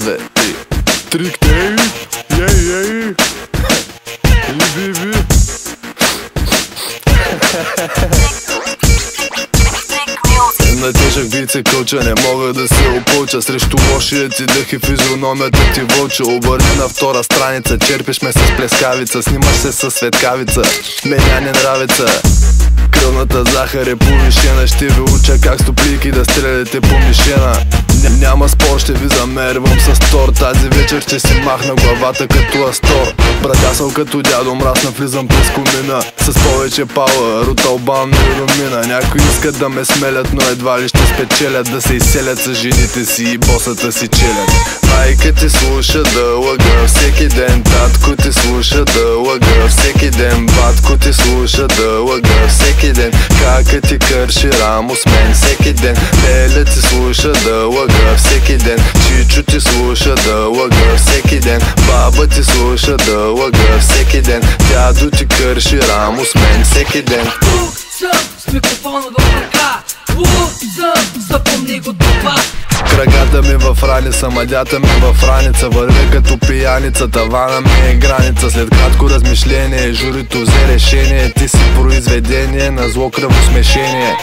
2, 3. Триктей, ей, ви. На тежък бит се кълча, не мога да се опълча срещу лошия ти дъх и физиономията ти вълча. Обърни на втора страница, черпиш ме с плескавица, снимаш се с светкавица, меня не нравица. Кръвната захар е повишена, ще ви уча как с топлийки да стреляте по мишена. Няма спор, ще ви замервам с тор. Тази вечер ще си махна главата като астор. Брадясал като дядо мраз, навлизам през комина с повече пауър от Албан и Румина. Някои искат да ме смелят, но едва ли ще спечелят да се изселят с жените си и босата си челят. Майка ти слуша да лъга всеки ден, татко ти слуша да лъга всеки ден, батко ти слуша да лъга всеки ден, кака ти кърши рамо с мен всеки ден, леля ти слуша да лъга всеки ден, чичо ти слуша да лъга всеки ден, баба ти слуша да лъга всеки ден, дядо ти кърши рамо с мен всеки ден. Тук съм с микрофона в ръка, тук съм, запомни го това. Краката ми в раница, мъдята ми в раница, вървя като пияница, тавана ми е граница. След кратко размишление, журито взе решение, ти си произведение на зло кръвосмешение.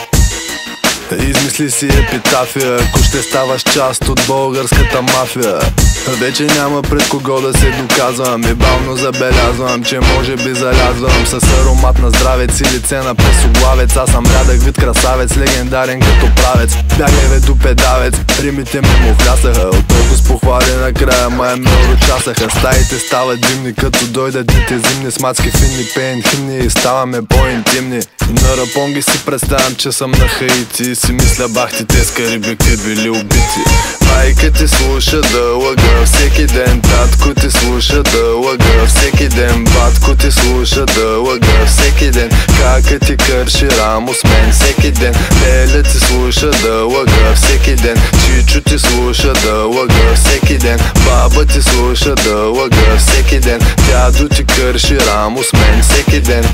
Измисли си епитафия, ако ще ставаш част от българската мафия. Вече няма пред кого да се доказвам и бавно забелязвам, че може би залязвам с аромат на здравец и лице на пресоглавец. Аз съм рядък вид красавец, легендарен като правец, бягай до педавец, римите ми му влясаха. От толкова с похвали накрая май ме урочасаха. Стаите стават димни, като дойдат дните зимни, с мацки финни пеен химни и ставаме по-интимни. На рапонги си представям, че съм на Хаити и си мисля бахти те с карибите били убити. Майка ти слуша да лъга всеки ден, татко ти слуша да лъга всеки ден, батко ти слуша да лъга всеки ден, кака ти кърши рамо с мен всеки ден, леля ти слуша да лъга всеки ден, чичо ти слуша да лъга всеки ден, баба ти слуша да лъга всеки ден, дядо ти кърши рамо с мен всеки ден.